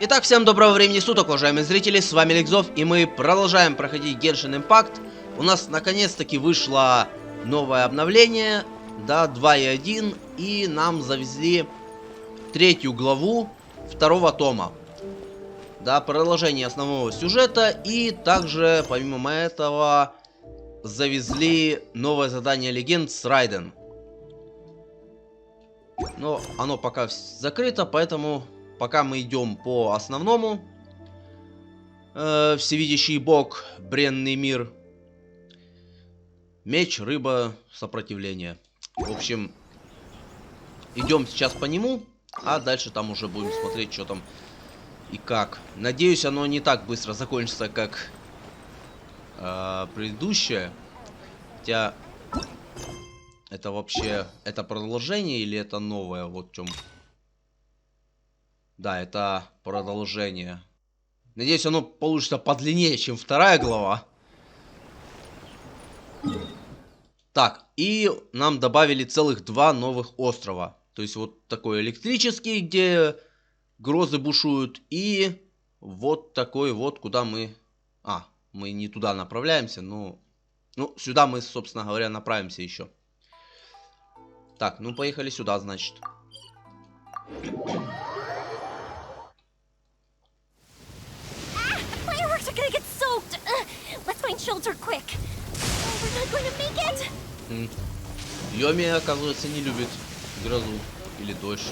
Итак, всем доброго времени суток, уважаемые зрители, с вами alekszov, и мы продолжаем проходить Genshin Impact. У нас наконец-таки вышло новое обновление, да, 2.1, и нам завезли третью главу второго тома. Да, продолжение основного сюжета, и также, помимо этого, завезли новое задание легенд с Райден. Но оно пока закрыто, поэтому пока мы идем по основному. Всевидящий бог, бренный мир. Меч, рыба, сопротивление. В общем, идем сейчас по нему, а дальше там уже будем смотреть, что там и как. Надеюсь, оно не так быстро закончится, как предыдущее. Хотя это вообще, это продолжение или это новое? Вот в чем. Да, это продолжение. Надеюсь, оно получится подлиннее, чем вторая глава. Так, и нам добавили целых 2 новых острова. То есть вот такой электрический, где грозы бушуют. И вот такой вот, куда мы... мы не туда направляемся, но... Ну, сюда мы, собственно говоря, направимся еще. Так, ну поехали сюда, значит. Йоми, оказывается, не любит грозу или дождь.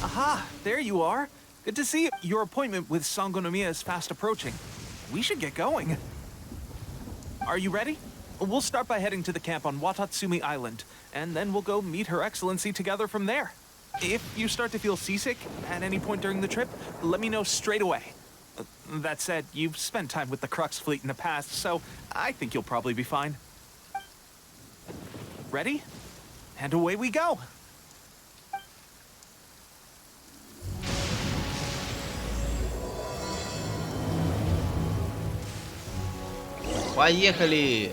Aha, there you are. Good to see you. Your appointment with Sangonomiya is fast approaching. We should get going. Are you ready? We'll start by heading to the camp on Watatsumi Island, and then we'll go meet Her Excellency together from there. If you start to feel seasick at any point during the trip, let me know straight away. That said, you've spent time with the Crux fleet in the past, so I think you'll probably be fine. Ready? And away we go! Поехали!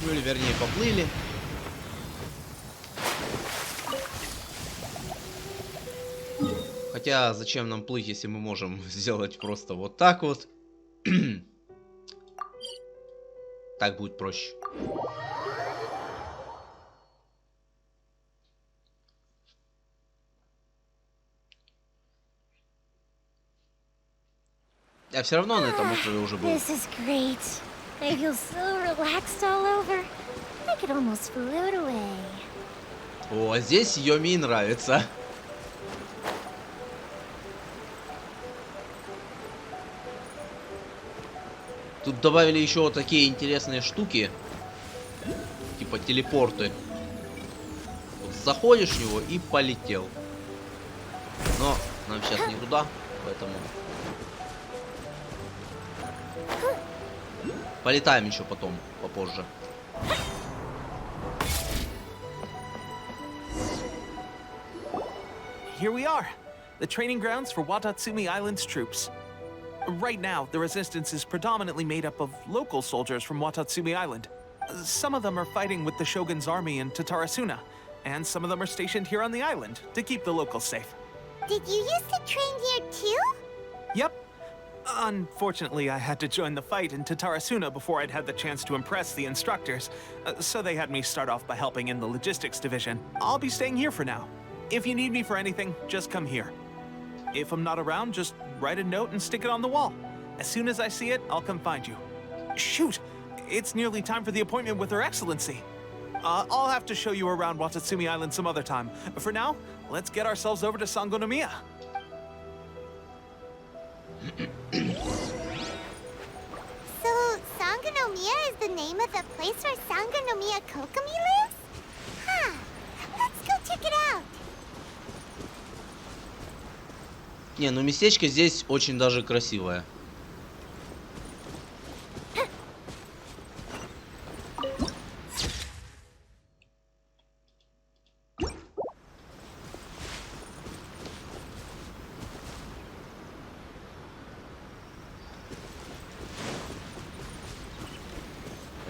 Ну или вернее поплыли. Хотя зачем нам плыть, если мы можем сделать просто вот так вот. Так будет проще. Я все равно на этом острове уже был. I feel so relaxed all over. I could almost float away. О, здесь Йоми нравится. Тут добавили еще вот такие интересные штуки. Типа телепорты. Вот заходишь в него и полетел. Но нам сейчас не туда, поэтому... Полетаем еще потом, попозже. Here we are, the training grounds for Watatsumi Island's troops. Right now, the resistance is predominantly made up of local soldiers from Watatsumi Island. Some of them are fighting with the Shogun's army in Tatarasuna, and some of them are stationed here on the island to keep the locals safe. Did you used to train here too? Yep. Unfortunately, I had to join the fight in Tatarasuna before I'd had the chance to impress the instructors, so they had me start off by helping in the logistics division. I'll be staying here for now. If you need me for anything, just come here. If I'm not around, just write a note and stick it on the wall. As soon as I see it, I'll come find you. Shoot! It's nearly time for the appointment with Her Excellency. I'll have to show you around Watatsumi Island some other time. For now, let's get ourselves over to Sangonomiya. So, Sangonomiya is the name of the place where Sangonomiya Kokomi lives? Huh. Let's go check it out. Не, ну местечко здесь очень даже красивое.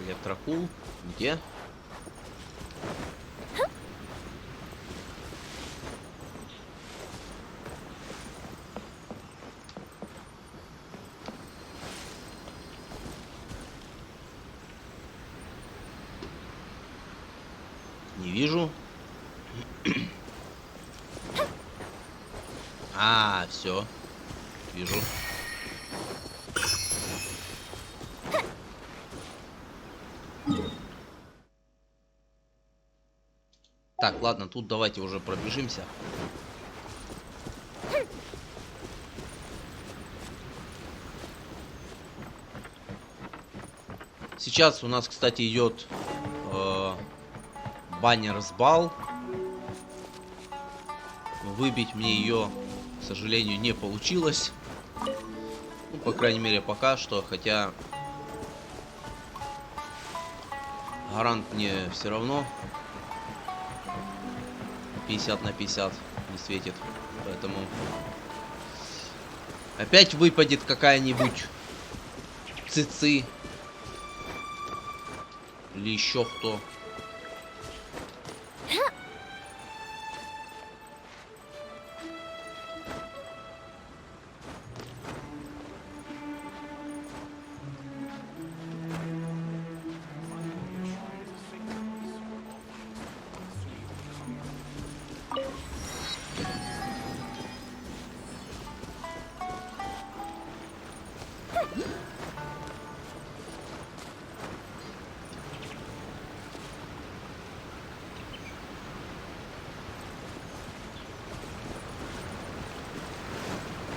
Электрокул. Где? Не вижу. А, все. Вижу. Так, ладно, тут давайте уже пробежимся. Сейчас у нас, кстати, идет баннер с бал. Выбить мне ее, к сожалению, не получилось. Ну, по крайней мере, пока что. Хотя гарант мне все равно 50 на 50 не светит. Поэтому опять выпадет какая-нибудь цицы. Или еще кто.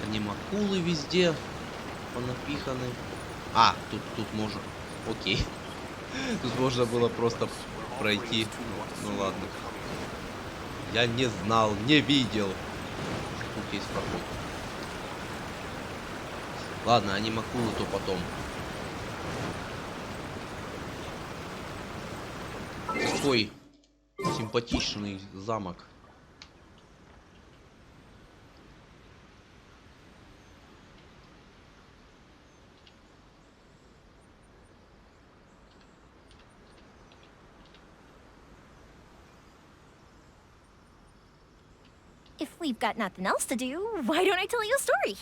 Анимакулы везде понапиханы. А, тут можно. Окей. Тут можно было просто пройти. Ну ладно. Я не знал, не видел. Тут есть проход. Ладно, анимакулы то потом. Какой симпатичный замок. If we've got nothing else to do, why don't I tell you a story?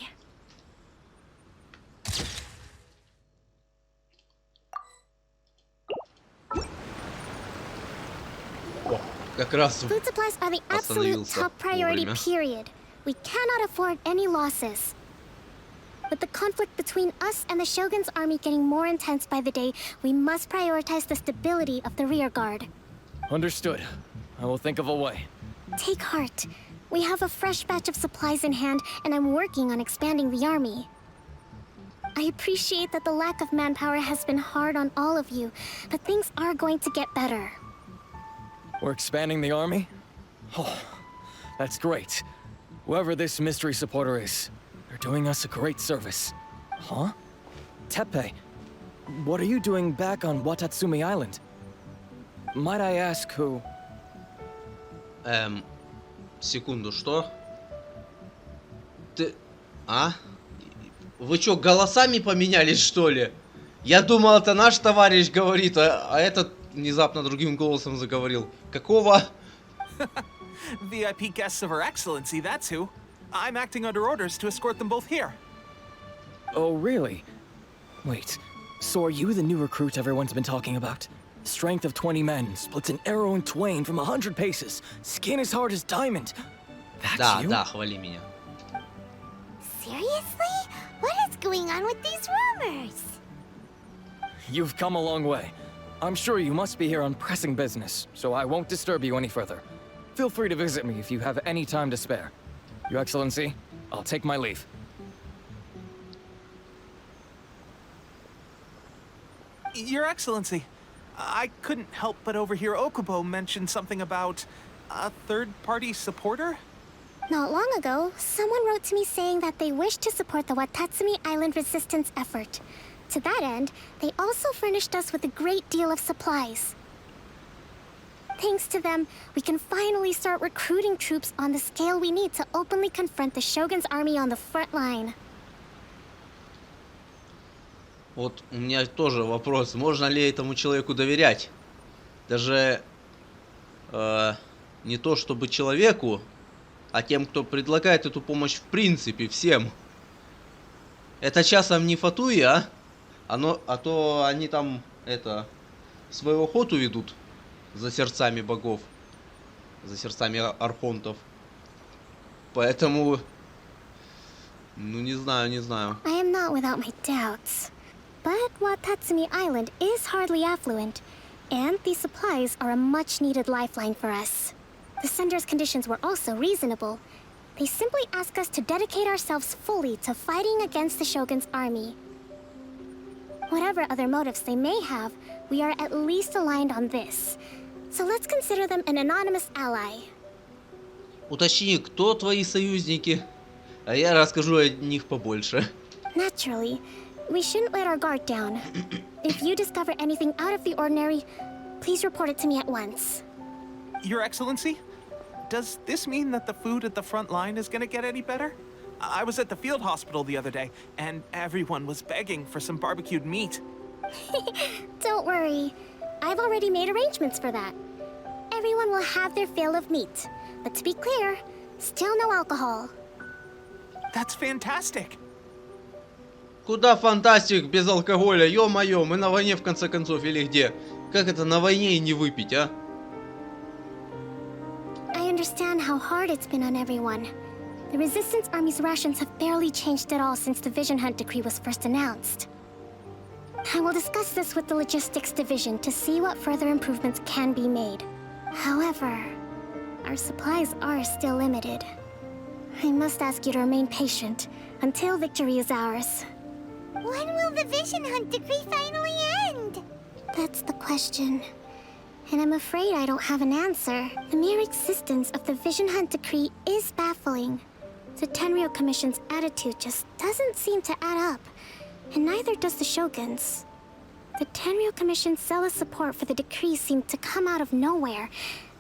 О, как раз Food supplies are the absolute top priority, period. We cannot afford any losses. With the conflict between us and the Shogun's army getting more intense by the day, we must prioritize the stability of the rear guard. Understood. I will think of a way. Take heart. We have a fresh batch of supplies in hand, and I'm working on expanding the army. I appreciate that the lack of manpower has been hard on all of you, but things are going to get better. We're expanding the army? Oh, that's great. Whoever this mystery supporter is, they're doing us a great service. Huh? Teppei, what are you doing back on Watatsumi Island? Might I ask who? Секунду, что? Ты... А? Вы чё, голосами поменялись, что ли? Я думал, это наш товарищ говорит, а этот внезапно другим голосом заговорил. Какого? VIP guests of Her Excellency, that's who. I'm acting under orders to escort them both here. Oh, really? Wait, so are you the new recruit everyone's been talking about? Strength of 20 men, splits an arrow in twain from 100 paces, skin as hard as diamond. That's you? Да, хвали меня. Seriously? What is going on with these rumors? You've come a long way. I'm sure you must be here on pressing business, so I won't disturb you any further. Feel free to visit me if you have any time to spare. Your Excellency, I'll take my leave. Your Excellency, I couldn't help but overhear Okubo mention something about a third-party supporter? Not long ago, someone wrote to me saying that they wish to support the Watatsumi Island resistance effort. To that end, they also furnished us with a great deal of supplies. Thanks to them, we can finally start recruiting troops on the scale we need to openly confront the Shogun's army on the front line. Вот у меня тоже вопрос, можно ли этому человеку доверять? Даже не то чтобы человеку, а тем, кто предлагает эту помощь в принципе всем. Это часом не Фатуи, а? А то они там, свою охоту ведут за сердцами богов. За сердцами архонтов. Поэтому... Ну, не знаю. I am not without my doubts. But Watatsumi Island is hardly affluent, and these supplies are a much-needed lifeline for us. The sender's conditions were also reasonable. They simply ask us to dedicate ourselves fully to fighting against the Shogun's army. Whatever other motives they may have, we are at least aligned on this. So let's consider them an anonymous ally. Уточни, кто твои союзники, а я расскажу о них побольше. Naturally, we shouldn't let our guard down. If you discover anything out of the ordinary, please report it to me at once. Your Excellency, does this mean that the food at the front line is gonna get any better? I was at the field hospital the other day, and everyone was begging for some barbecued meat. Don't worry. I've already made arrangements for that. Everyone will have their fill of meat. But to be clear, still no alcohol. That's fantastic. Куда фантастик без алкоголя? Ё-моё, мы на войне в конце концов или где? Как это на войне и не выпить, а? I understand how hard it's been on everyone. The Resistance Army's rations have barely changed at all since the Vision Hunt decree was first announced. I will discuss this with the Logistics Division to see what further improvements can be made. However, our supplies are still limited. I must ask you to remain patient until victory is ours. When will the Vision Hunt decree finally end? That's the question. And I'm afraid I don't have an answer. The mere existence of the Vision Hunt decree is baffling. The Tenryou Commission's attitude just doesn't seem to add up, and neither does the Shogun's. The Tenryou Commission's zealous support for the decree seemed to come out of nowhere,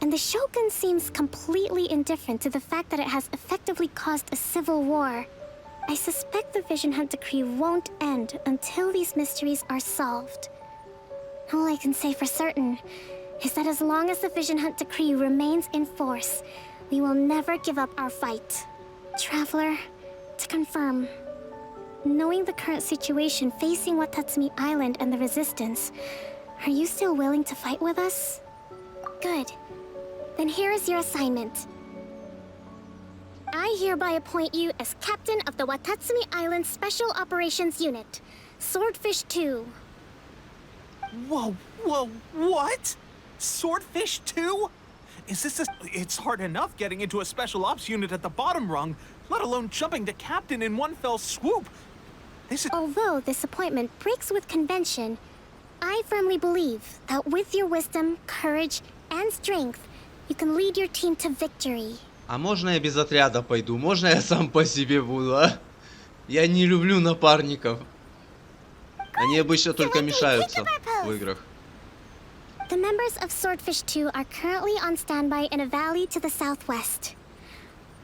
and the Shogun seems completely indifferent to the fact that it has effectively caused a civil war. I suspect the Vision Hunt decree won't end until these mysteries are solved. All I can say for certain is that as long as the Vision Hunt decree remains in force, we will never give up our fight. Traveler, to confirm, knowing the current situation facing Watatsumi Island and the Resistance, are you still willing to fight with us? Good. Then here is your assignment. I hereby appoint you as captain of the Watatsumi Island Special Operations Unit, Swordfish 2. Whoa, what? Swordfish 2? Is this It's hard enough getting into a special ops unit at the bottom rung, let alone jumping to captain in one fell swoop. Although this appointment breaks with convention, I firmly believe that with your wisdom, courage, and strength, you can lead your team to victory. А можно я без отряда пойду? Можно я сам по себе буду, а? Я не люблю напарников. Они обычно только мешаются в играх. The members of Swordfish 2 are currently on standby in a valley to the southwest.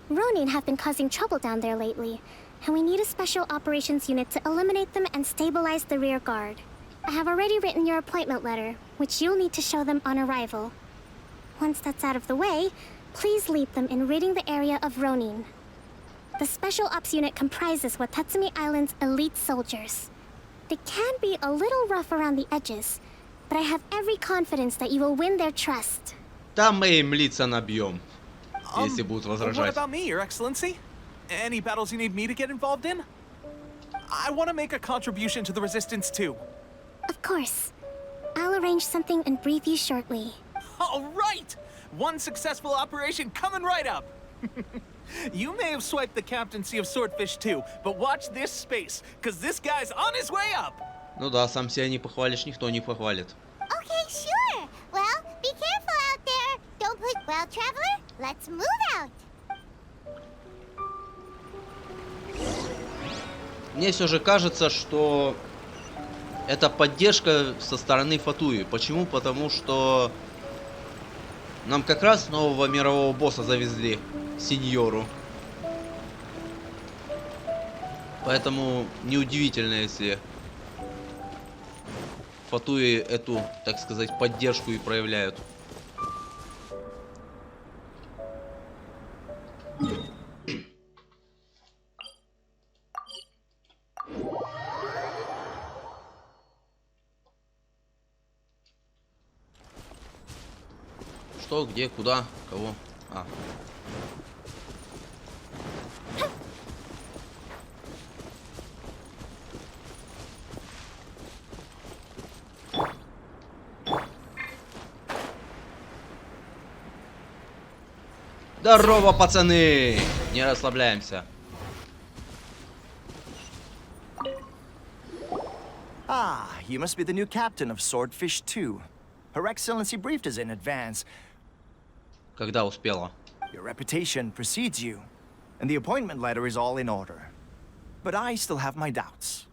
Ronin have been causing trouble down there lately, and we need a special operations unit to eliminate them and stabilize the rear guard. I have already written your appointment letter, which you'll need to show them on arrival. Once that's out of the way, please lead them in ridding the area of Ronin. The special ops unit comprises Watatsumi Island's elite soldiers. They can be a little rough around the edges, but I have every confidence that you will win their trust. Там мы им лица набьем, если будут What возражать. about me, Your Excellency? Any battles you need me to get involved in? I want to make a contribution to the Resistance too. Of course. I'll arrange something and brief you shortly. All right! One successful operation coming right up! You may have swiped the captaincy of Swordfish 2, but watch this space, because this guy's on his way up! Ну да, сам себя не похвалишь, никто не похвалит. Okay, sure. Well, be careful out there. Don't put... Well, traveler, let's move out. Мне все же кажется, что это поддержка со стороны Фатуи. Почему? Потому что нам как раз нового мирового босса завезли, сеньору. Поэтому неудивительно, если фатуи эту, так сказать, поддержку и проявляют. Что, где, куда, кого? А. Здорово, пацаны! Не расслабляемся. Ah, you must be the new captain of Swordfish II. Her Excellency briefed us in advance. Когда успела? Your reputation precedes you, and the appointment letter is all in order. But I still have my doubts.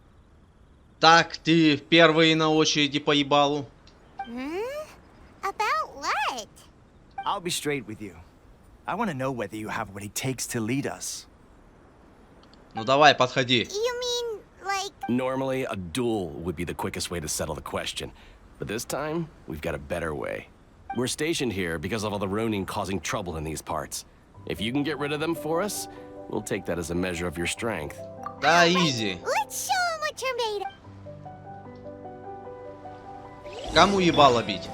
Так, ты первый на очереди по ебалу. About what? I'll be straight with you. I want to know whether you have what it takes to lead us. Ну давай, подходи. You mean, like... Normally, a duel would be the quickest way to settle the question. But this time, we've got a better way. We're stationed here because of all the Ronin causing trouble in these parts. If you can get rid of them for us, we'll take that as a measure of your strength. Да, изи. Let's show him what you're made of. Кому ебало бить?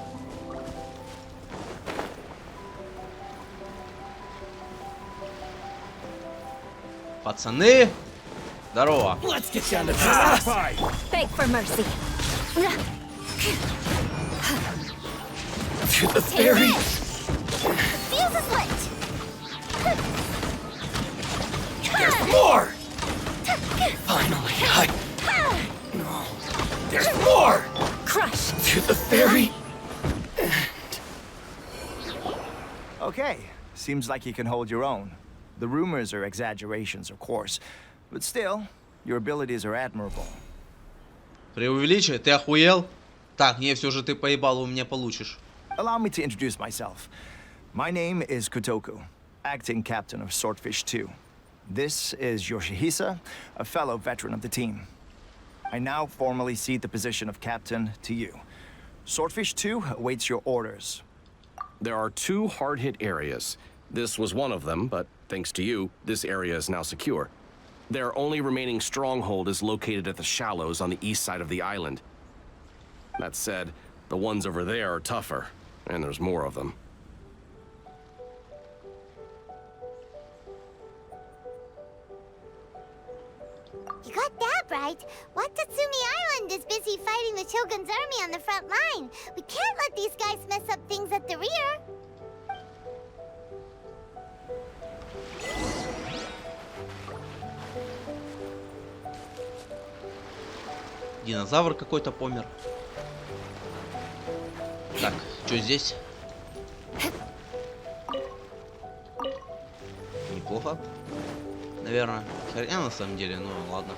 Пацаны, здорово. Let's get down to business. Beg for mercy. To the ferry. Fuse is lit. There's more. Finally, No. There's more. Crush. To the ferry. Okay, seems like you can hold your own. The rumors are exaggerations, of course, but still, your abilities are admirable. Преувеличивай, ты охуел? Так, не, все же ты поебало у меня получишь. Allow me to introduce myself. My name is Kotoku, acting captain of Swordfish II. This is Yoshihisa, a fellow veteran of the team. I now formally cede the position of captain to you. Swordfish II awaits your orders. There are 2 hard-hit areas. This was one of them, but thanks to you, this area is now secure. Their only remaining stronghold is located at the shallows on the east side of the island. That said, the ones over there are tougher, and there's more of them. You got that right. Watatsumi Island is busy fighting the Shogun's army on the front line. We can't let these guys mess up things at the rear. Динозавр какой-то помер. Так, что здесь? Неплохо. Наверное. Херня на самом деле, ну ладно.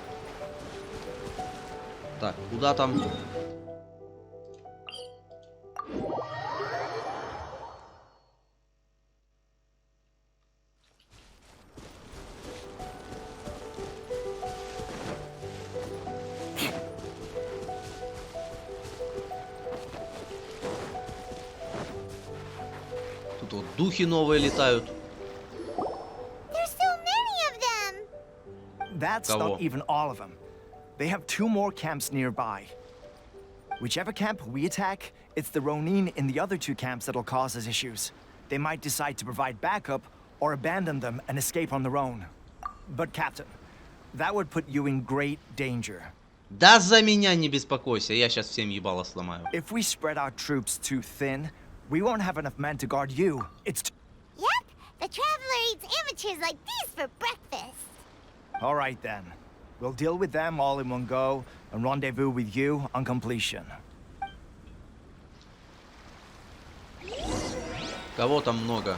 Так, куда там? Тут вот духи новые летают. There's so many of them. That's Кого? not even all of them. They have 2 more camps nearby. Whichever camp we attack, it's the Ronin in the other 2 camps that'll cause us issues. They might decide to provide backup or abandon them and escape on their own. But Captain, that would put you in great danger. Да за меня не беспокойся, я сейчас всем ебало сломаю. If we spread our troops too thin, we won't have enough men to guard you. It's Yep, the Traveler eats amateurs like these for breakfast. all right then. We'll deal with them all in one go and rendezvous with you on completion. Кого там много?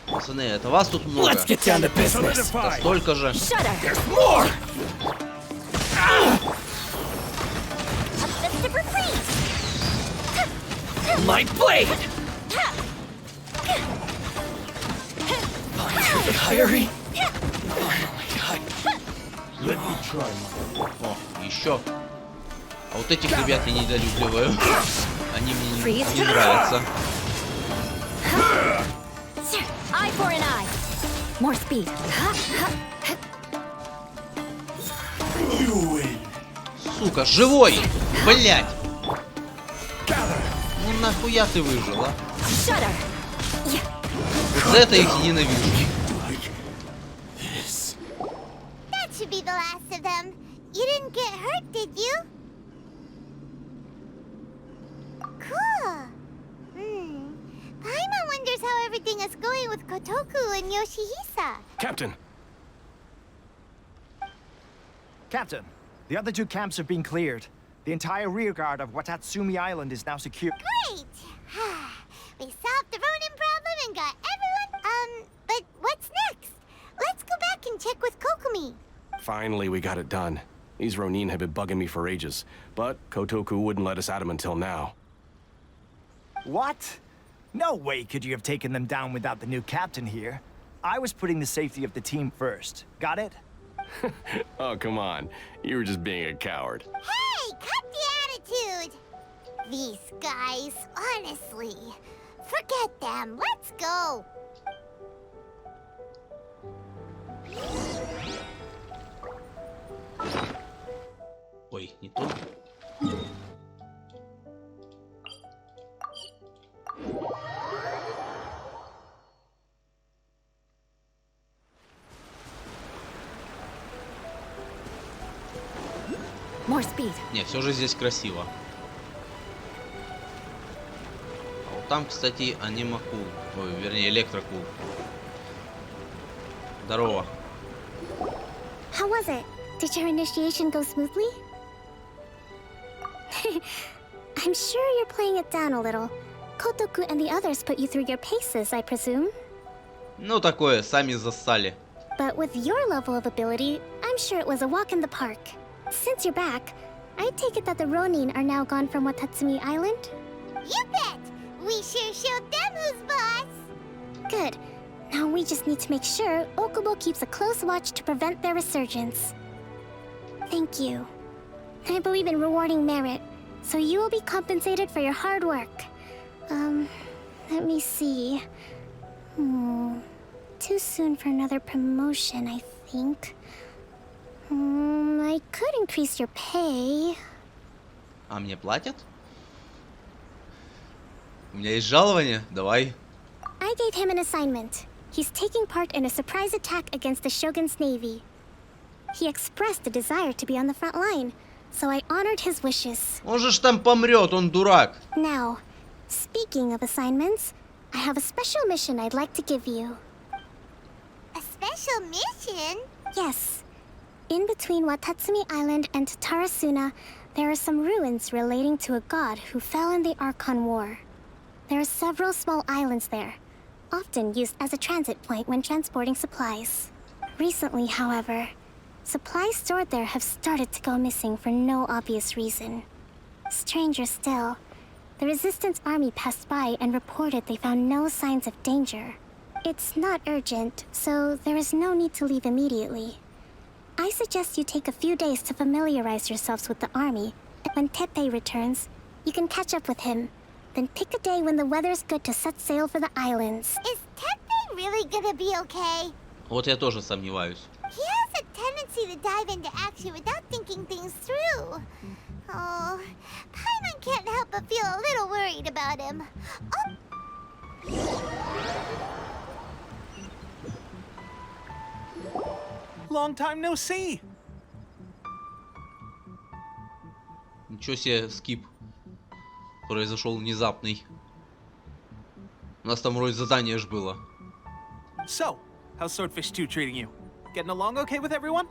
Пацаны, это вас тут много? Let's get down to business. Да столько же. There's more. Festive retreat. My blade. Find the diary. О, еще. А вот этих ребят я недолюбливаю. Они мне не нравятся. Eye for an eye. More speed. Сука, живой! Блять! Ну нахуя ты выжил, а? Shudder. Вот за это я их ненавижу. That should be the last of them. You didn't get hurt, did you? Cool. Paimon wonders how everything is going with Kotoku and Yoshihisa. Captain! Captain, the other two camps have been cleared. The entire rearguard of Watatsumi Island is now secure. Great! We solved the Ronin problem and got everyone. But what's next? Let's go back and check with Kokumi. Finally, we got it done. These Ronin have been bugging me for ages, but Kotoku wouldn't let us at him until now. What? No way could you have taken them down without the new captain here. I was putting the safety of the team first. Got it? Oh, come on. You were just being a coward. Hey, cut the attitude! These guys, honestly. Forget them. Let's go. Ой, не то. More speed. Не, все же здесь красиво. А вот там, кстати, анимакул. Ой, вернее, электрокул. Здорово. How was it? Did your initiation go smoothly? I'm sure you're playing it down a little. Kotoku and the others put you through your paces, I presume. Ну, такое, сами зассали. But with your level of ability, I'm sure it was a walk in the park. Since you're back, I take it that the Ronin are now gone from Watatsumi Island? You bet! We sure showed them who's boss! Good. Now we just need to make sure Okubo keeps a close watch to prevent their resurgence. Thank you. I believe in rewarding merit, so you will be compensated for your hard work. Let me see. Too soon for another promotion, I think. I could increase your pay. А мне платят? У меня есть жалование? Давай. I gave him an assignment. He's taking part in a surprise attack against the Shogun's navy. He expressed a desire to be on the front line, so I honored his wishes. Он же ж там помрет, он дурак. Now, speaking of assignments, I have a special mission I'd like to give you. A special mission? Yes. In between Watatsumi Island and Tarasuna, there are some ruins relating to a god who fell in the Archon War. There are several small islands there, often used as a transit point when transporting supplies. Recently, however, supplies stored there have started to go missing for no obvious reason. Stranger still, the Resistance army passed by and reported they found no signs of danger. It's not urgent, so there is no need to leave immediately. I suggest you take a few days to familiarize yourselves with the army, and when Teppei returns, you can catch up with him. Then pick a day when the weather's good to set sail for the islands. Is Teppei really gonna be okay? Вот я тоже сомневаюсь. He has a tendency to dive into action without thinking things through. Oh, Paimon can't help but feel a little worried about him. Long time no see. Ничего себе, скип. Произошел внезапный. У нас там вроде задание ж было. So, how's Swordfish 2 treating you? Getting along okay with everyone?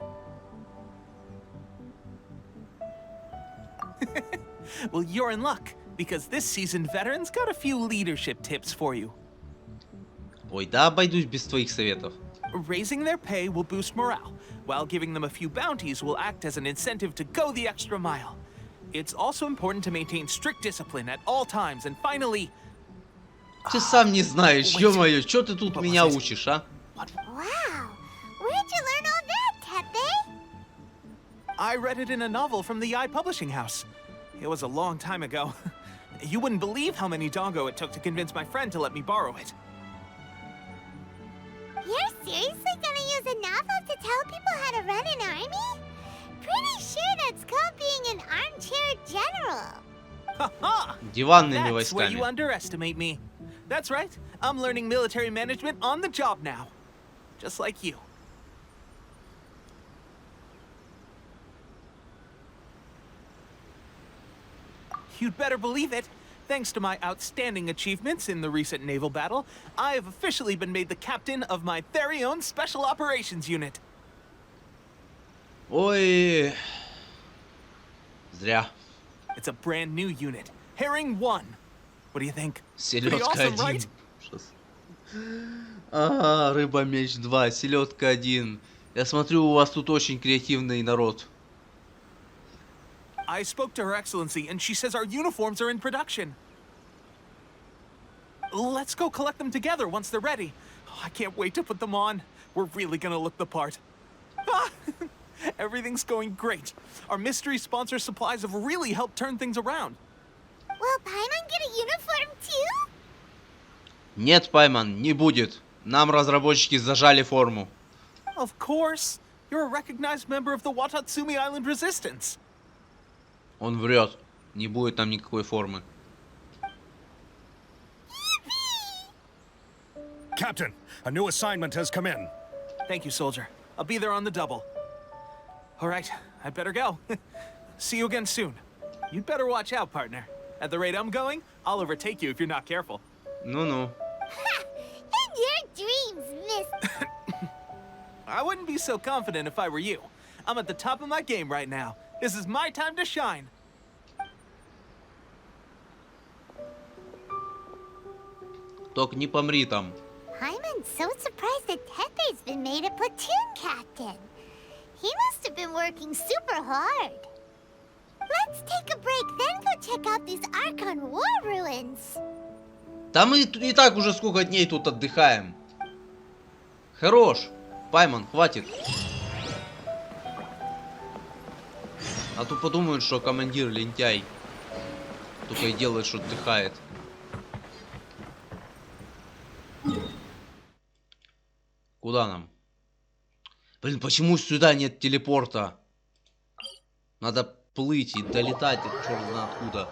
Well, you're in luck, because this seasoned veteran's got a few leadership tips for you. Ой, да обойдусь без твоих советов. Raising their pay will boost morale, while giving them a few bounties will act as an incentive to go the extra mile. It's also important to maintain strict discipline at all times, and finally... Ты сам не знаешь, ё-моё, чё ты тут меня учишь, а? Wow, where'd you learn all that, Teppei? I read it in a novel from the Eye Publishing House. It was a long time ago. You wouldn't believe how many doggo it took to convince my friend to let me borrow it. You're seriously gonna use a novel to tell people how to run an army? Pretty sure that's called being an armchair general. Ha-ha! Диванными That's where you войсками. underestimate me. That's right. I'm learning military management on the job now. Just like you. You'd better believe it. Thanks to my outstanding achievements in the recent naval battle, I have officially been made the captain of my very own Special Operations Unit. Ой. Зря. It's a brand new unit. Herring 1. What do you think? Pretty Селедка awesome, 1. right? Рыба-меч 2, селедка 1. Я смотрю, у вас тут очень креативный народ. I spoke to Her Excellency, and she says our uniforms are in production. Let's go collect them together once they're ready. Oh, I can't wait to put them on. We're really gonna look the part. Everything's going great. Our mystery sponsor supplies have really helped turn things around. Will Paimon get a uniform too? Нет, Пайман, не будет. Нам разработчики зажали форму. Of course. You're a recognized member of the Watatsumi Island Resistance. Он врет. Не будет там никакой формы. Captain, a new assignment has come in. Thank you, soldier. I'll be there on the double. All right, I'd better go. See you again soon. You'd better watch out, partner. At the rate I'm going, I'll overtake you if you're not careful. Ну-ну. Ha! In your dreams, miss. I wouldn't be so confident if I were you. I'm at the top of my game right now. This is my time to shine. Только не помри там. Paimon's so surprised that Tepe's been made a platoon captain. He must have been working super hard. Let's take a break, then go check out these Archon War ruins. Да мы и так уже сколько дней тут отдыхаем. Хорош. Пайман, хватит. А то подумают, что командир лентяй. Только и делает, что отдыхает. Куда нам? Блин, почему сюда нет телепорта? Надо плыть и долетать, черт знает откуда.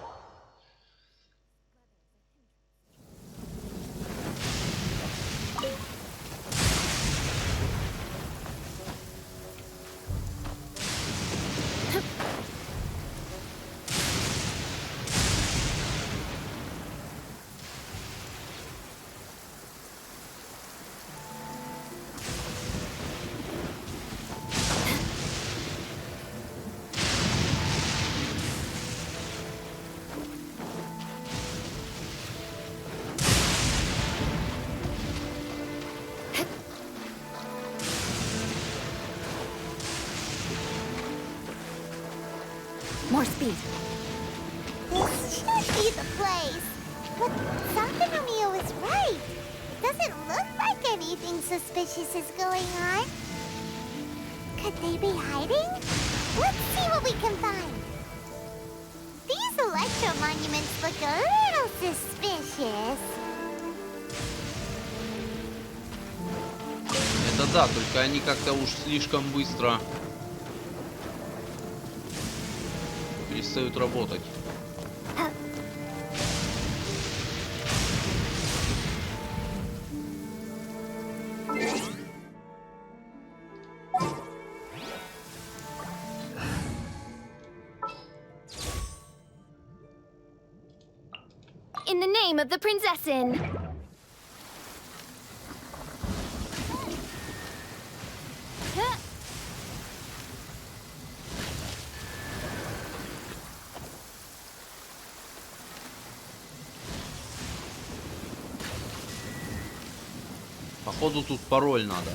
More speed. This should be the place. But Sankanomiya was right. It doesn't look like anything suspicious is going on. Could they be hiding? Let's see what we can find. These electro monuments look a little suspicious. Это да, только они как-то уж слишком быстро перестают работать. In the name of the Prinzessin. Походу тут пароль надо.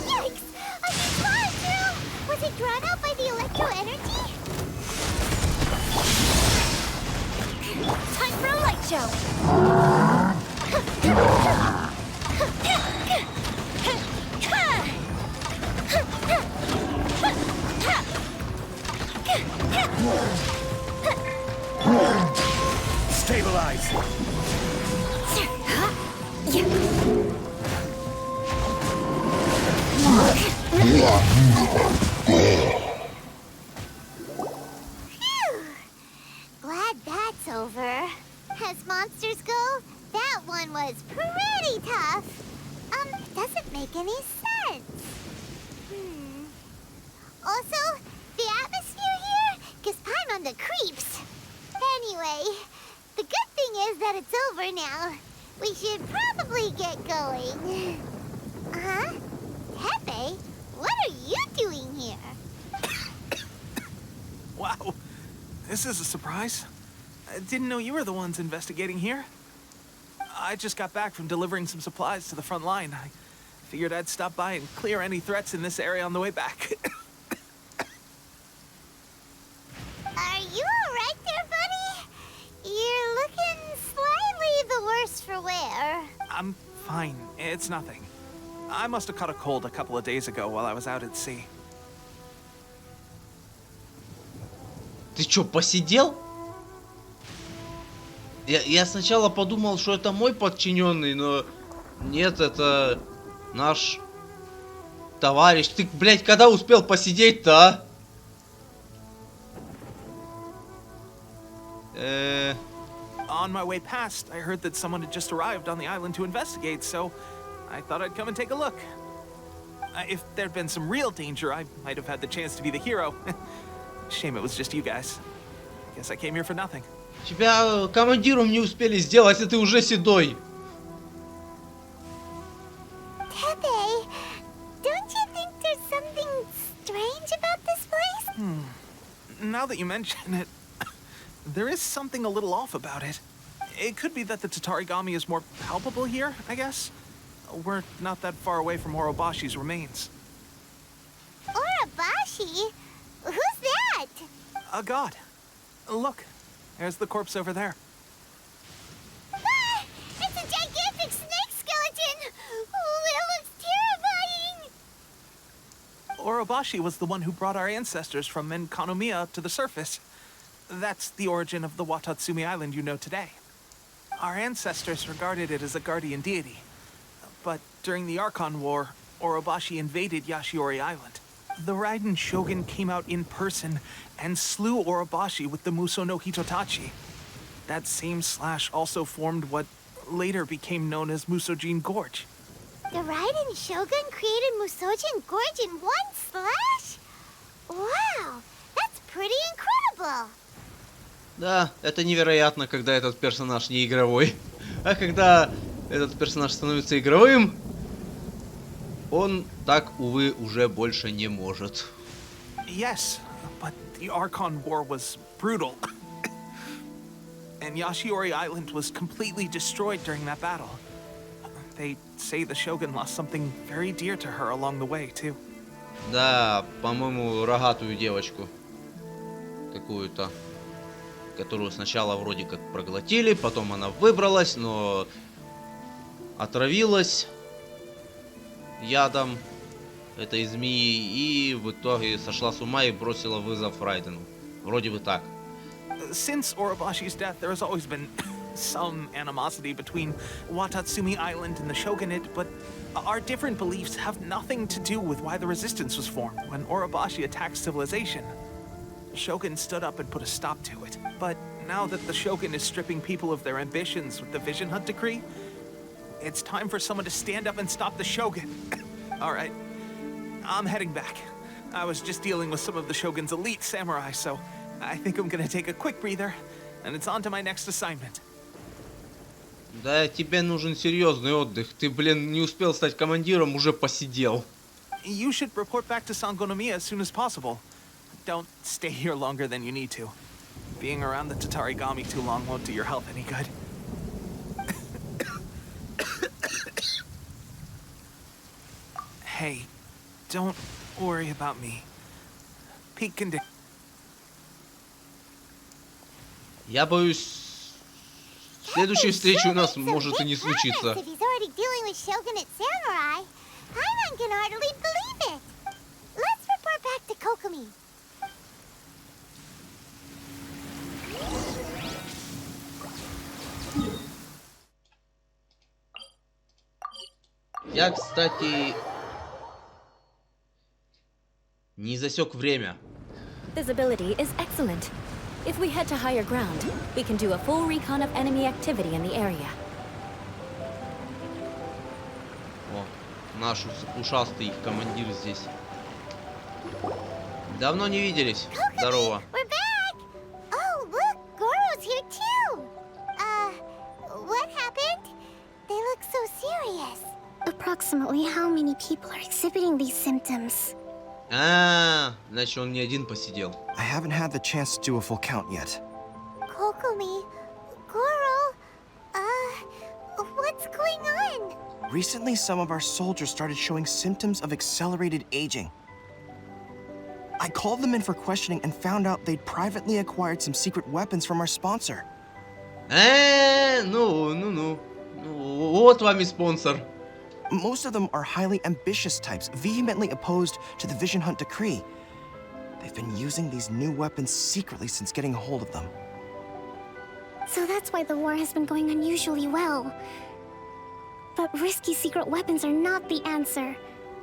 Yikes! A big fire too! Was it drawn out by the electro energy? show. Stabilize! Glad that's over. As monsters go, that one was pretty tough. Doesn't make any sense. Also, the atmosphere here gives Paimon the creeps. Anyway, the good thing is that it's over now. We should probably get going. Huh? Pepe, what are you doing here? Wow, this is a surprise. I didn't know you were the ones investigating here. I just got back from delivering some supplies to the front line. I figured I'd stop by and clear any threats in this area on the way back. Are you alright there, buddy? You're looking slightly the worse for wear. I'm fine. It's nothing. I must have caught a cold a couple of days ago while I was out at sea. Ты чё, посидел? Я сначала подумал, что это мой подчиненный, но нет, это наш товарищ. Ты, блядь, когда успел посидеть-то, а? On my way past, I heard that someone had just arrived on the island to investigate, so I thought I'd come and take a look. If there'd been some real danger, I might have had the chance to be the hero. Shame it was just you guys. Guess I came here for nothing. Тебя командиром не успели сделать, а ты уже седой. Pepe, don't you think there's something strange about this place? Now that you mention it, there is something a little off about it. It could be that the Tatarigami is more palpable here, I guess. We're not that far away from Orobashi's remains. Orobashi? Who's that? A god. Look, there's the corpse over there. Ah, it's a gigantic snake skeleton! Oh, it looks terrifying! Orobashi was the one who brought our ancestors from Enkanomiya to the surface. That's the origin of the Watatsumi Island you know today. Our ancestors regarded it as a guardian deity. But during the Archon War, Orobashi invaded Yashiori Island. The Raiden Shogun came out in person and slew Orobashi with the Muso no Hitotachi. That same slash also formed what later became known as Musojin Gorge. The Raiden Shogun created Musojin Gorge in one slash? Wow, that's pretty incredible! Да, это невероятно, когда этот персонаж не игровой. А когда этот персонаж становится игровым, он так, увы, уже больше не может. Yes, but the Archon War was brutal. And Yashiori Island was completely destroyed during that battle. They say the Shogun lost something very dear to her along the way, too. Да, по-моему, рогатую девочку. Какую-то. Которую сначала вроде как проглотили, потом она выбралась, но отравилась ядом этой змеи и в итоге сошла с ума и бросила вызов Райдену. Вроде бы так. Since Orobashi's death, there has always been some animosity between Watatsumi Island and the Shogunate, but our different beliefs have nothing to do with why the resistance was formed when Orobashi attacked civilization. Shogun stood up and put a stop to it. But now that the Shogun is stripping people of their ambitions with the Vision Hunt decree, it's time for someone to stand up and stop the Shogun. All right, I'm heading back. I was just dealing with some of the Shogun's elite samurai, so I think I'm gonna take a quick breather, and it's on to my next assignment. Да, тебе нужен серьезный отдых. Ты, блин, не успел стать командиром, уже посидел. You should report back to Sangonomiya as soon as possible. Don't stay here longer than you need to. Being around the Tatarigami too long won't do your health any good. Hey, don't worry about me. Peak Я боюсь, Следующей встречи у нас может и не случиться. If he's already dealing with shogunate samurai, Paimon can hardly believe it. Let's report back to Kokomi. Я, кстати, не засек время. Visibility is excellent. If we head to higher ground, we can do a full recon of enemy activity in the area. О, наш ушастый командир здесь. Давно не виделись. Здорово. We're back! Oh, look, Goro's here too. What happened? They look so serious. Approximately how many people are exhibiting these symptoms? Значит, он не один посидел. I haven't had the chance to do a full count yet. Kokomi, Goro, what's going on? Recently, some of our soldiers started showing symptoms of accelerated aging. I called them in for questioning and found out they'd privately acquired some secret weapons from our sponsor. Ну, вот вам и спонсор. Most of them are highly ambitious types, vehemently opposed to the Vision Hunt decree. They've been using these new weapons secretly since getting a hold of them. So that's why the war has been going unusually well. But risky secret weapons are not the answer.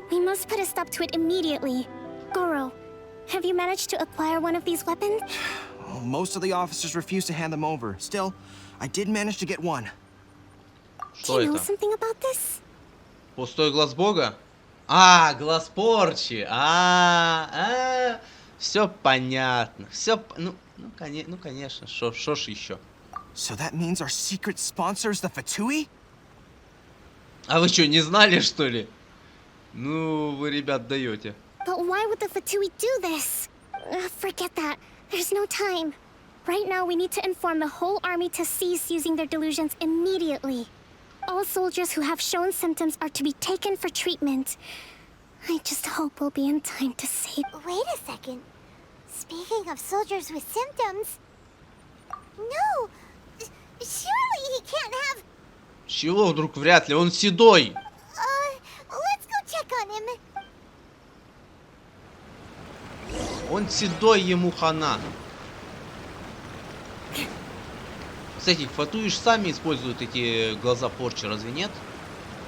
We must put a stop to it immediately. Goro, have you managed to acquire one of these weapons? Well, most of the officers refuse to hand them over. Still, I did manage to get one. Что Do you know это? something about this? Пустой глаз бога? Глаз порчи. Все понятно. Все, конечно. Шо ж еще? So that means our secret sponsor is the Fatui? А вы что, не знали, что ли? Ну, вы, ребят, даете. But why would the Fatui do this? Forget that. There's no time. Right now, we need to inform the whole army to cease using their delusions immediately. All soldiers who have shown symptoms are to be taken for treatment. I just hope we'll be in time to save... Wait a second. Speaking of soldiers with symptoms... No! Surely he can't have... Чего вдруг вряд ли? Он седой. Let's go check on him. Он седой, ему хана. Кстати, фатуиш сами используют эти глаза порчи, разве нет?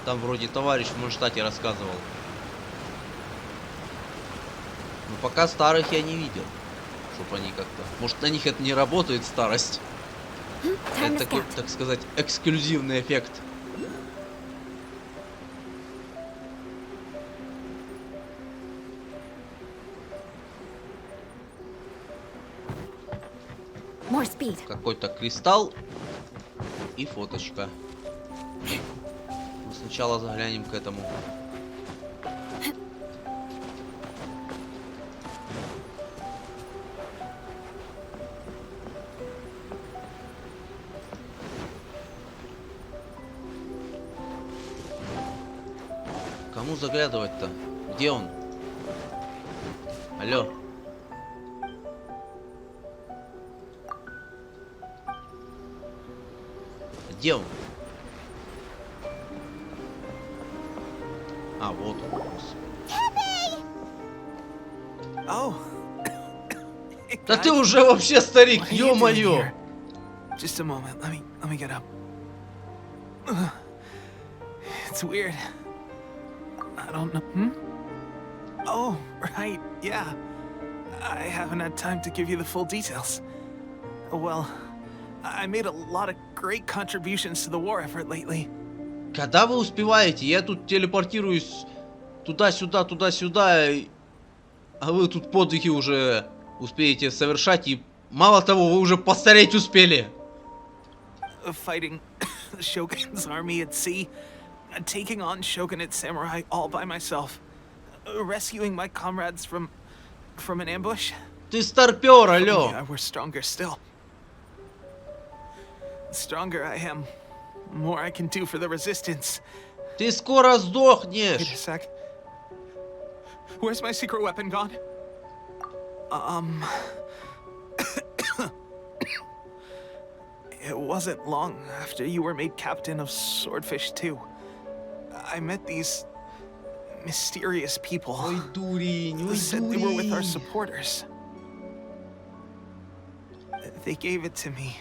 Там вроде товарищ в Монштате рассказывал. Но пока старых я не видел. Чтоб они как-то... Может, на них это не работает, старость? Это такой, так сказать, эксклюзивный эффект. More speed. Какой-то кристалл и фоточка. Но сначала заглянем к этому. Кому заглядывать-то? Где он? Алло. Где он? Вот он. Oh. Да ты уже вообще старик, What are you doing ё-моё! here? Just a moment. Let me get up. It's weird. I don't know. Oh, right. Yeah. I haven't had time to give you the full details. Well, I made a lot of great contributions to the war effort lately. Когда вы успеваете? Я тут телепортируюсь туда-сюда, туда-сюда, а вы тут подвиги уже успеете совершать, и мало того, вы уже постареть успели. Fighting the Shogun's army at sea, taking on Shogunate samurai all by myself, rescuing my comrades from an ambush. Ты старпер, алло. Yeah, we're stronger still. The stronger I am, the more I can do for the resistance. Ты скоро Wait a сдохнешь. sec. Where's my secret weapon gone? It wasn't long after you were made captain of Swordfish 2. I met these mysterious people. Ой, дурень, They ой, said they were with our дурень. supporters. They gave it to me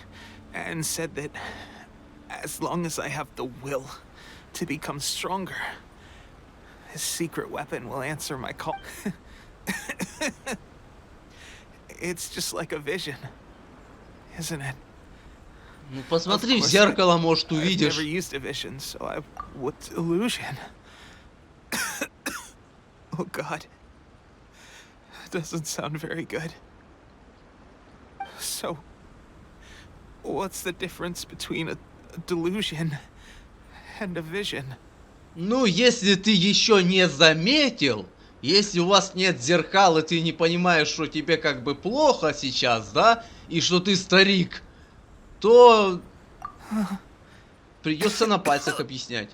and said that as long as I have the will to become stronger, his secret weapon will answer my call. It's just like a vision, isn't it? Ну посмотри в зеркало, может, I've увидишь. never used a vision, so I... What illusion? Oh God. Doesn't sound very good. So, what's the difference between a delusion and a vision? Ну, если ты еще не заметил, если у вас нет зеркал, и ты не понимаешь, что тебе как бы плохо сейчас, да, и что ты старик, то придется на пальцах объяснять.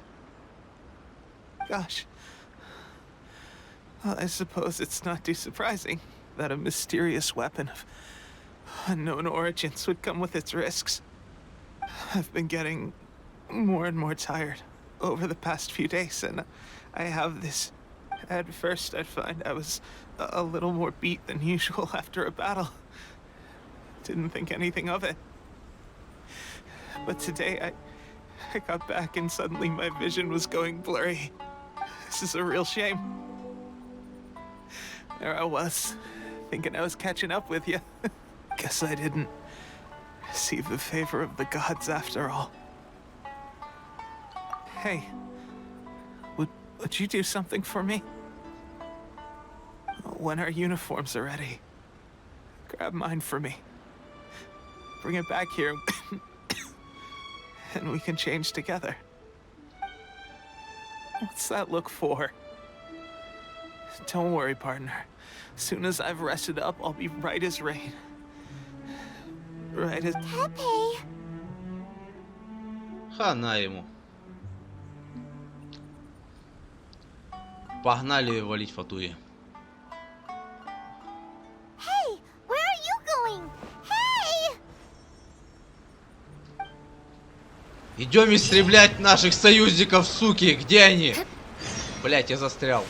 Gosh. Well, I suppose it's not too surprising that a mysterious weapon of unknown origins would come with its risks. I've been getting more and more tired over the past few days, and I have this... At first, I'd find I was a little more beat than usual after a battle. Didn't think anything of it. But today, I got back and suddenly my vision was going blurry. This is a real shame. There I was, thinking I was catching up with you. Guess I didn't receive the favor of the gods after all. Hey, would you do something for me? When our uniforms are ready, grab mine for me. Bring it back here, and we can change together. What's that look for? Don't worry, partner. As soon as I've rested up, I'll be right as rain. Right as... Pepe. Хана ему. Погнали валить Фатуи. Hey, where are you going? Hey! Идем истреблять наших союзников, суки. Где они? Блять, я застрял.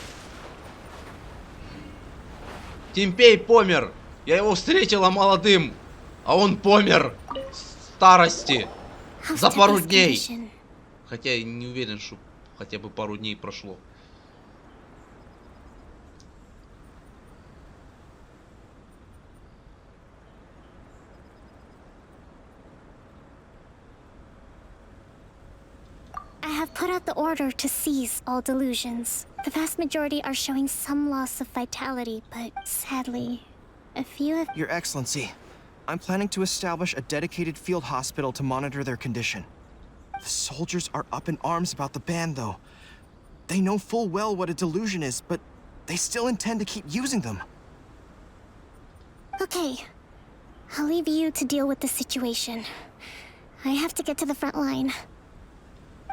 Тимпей помер. Я его встретила молодым, а он помер в старости за пару дней. Хотя я не уверен, что хотя бы пару дней прошло. I have put out the order to seize all delusions. The vast majority are showing some loss of vitality, but sadly, a few have... Your Excellency, I'm planning to establish a dedicated field hospital to monitor their condition. The soldiers are up in arms about the ban, though. They know full well what a delusion is, but they still intend to keep using them. Okay. I'll leave you to deal with the situation. I have to get to the front line.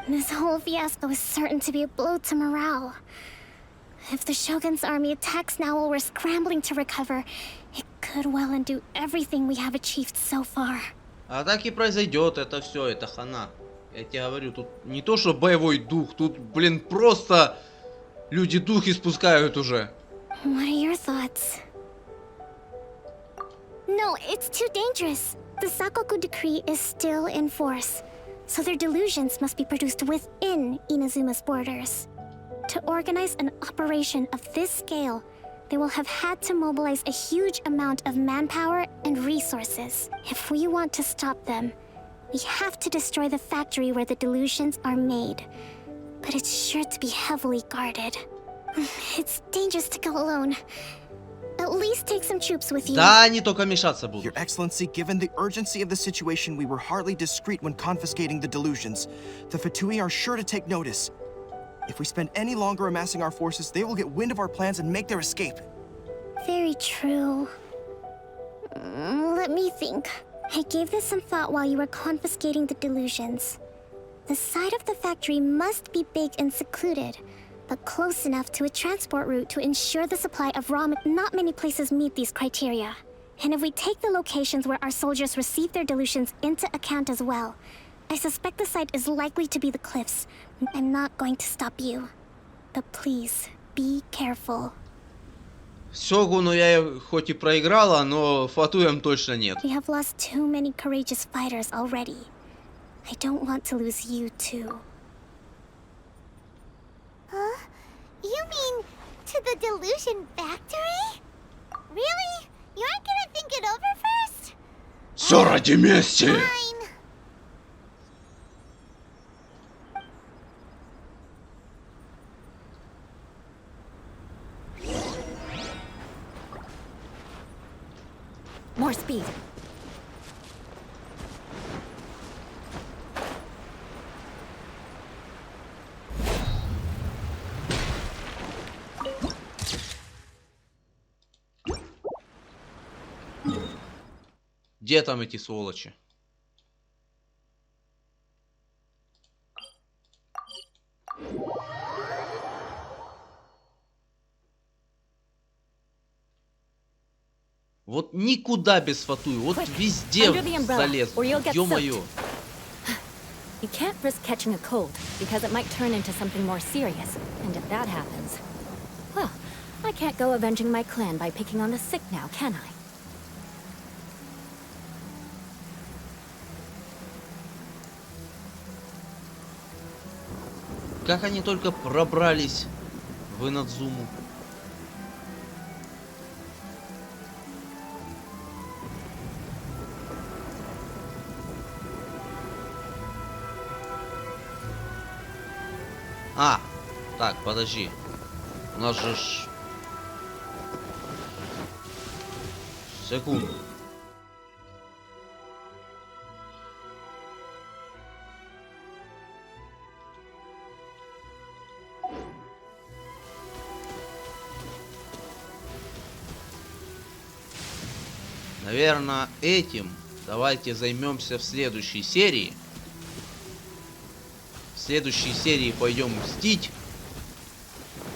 This whole fiasco is certain to be a blow to morale. If the Shogun's army attacks now while we're scrambling to recover, it could well undo everything we have achieved so far. А так и произойдет, это все, это хана. Я тебе говорю, тут не то что боевой дух, тут, блин, просто люди дух испускают уже. What are your thoughts? No, it's too dangerous. The Sakoku decree is still in force, so their delusions must be produced within Inazuma's borders. To organize an operation of this scale, they will have had to mobilize a huge amount of manpower and resources. If we want to stop them, we have to destroy the factory where the delusions are made. But it's sure to be heavily guarded. It's dangerous to go alone. At least take some troops with you. Да, они только мешаться будут. Your Excellency, given the urgency of the situation, we were hardly discreet when confiscating the delusions. The Fatui are sure to take notice. If we spend any longer amassing our forces, they will get wind of our plans and make their escape. Very true. Let me think. I gave this some thought while you were confiscating the delusions. The side of the factory must be big and secluded, but close enough to a transport route to ensure the supply of raw materials. Not many places meet these criteria. And if we take the locations where our soldiers receive their delusions into account as well, I suspect the site is likely to be the cliffs. I'm not going to stop you. But please, be careful. Сёгуну я хоть и проиграла, но Фатуям точно нет. We have lost too many courageous fighters already. I don't want to lose you too. Huh? You mean to the delusion factory? Really? You aren't gonna think it over first? Всё ради мести! Fine. More speed. Где там эти сволочи? Вот никуда без Фатуи, вот везде залез. Ё-моё. You can't risk catching a cold, because it might turn into something more serious. And if that happens, well, I can't go avenging my clan by picking on the sick now, can I? Как они только пробрались в Инадзуму. А, так, подожди. У нас же ж... Секунду. Наверное, этим давайте займемся в следующей серии. В следующей серии пойдем мстить,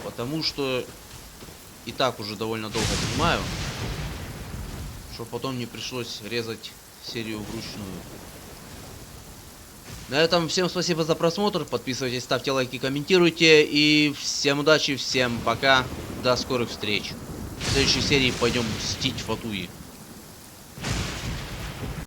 потому что и так уже довольно долго снимаю, чтобы потом не пришлось резать серию вручную. На этом всем спасибо за просмотр, подписывайтесь, ставьте лайки, комментируйте, и всем удачи, всем пока, до скорых встреч. В следующей серии пойдем мстить Фатуи.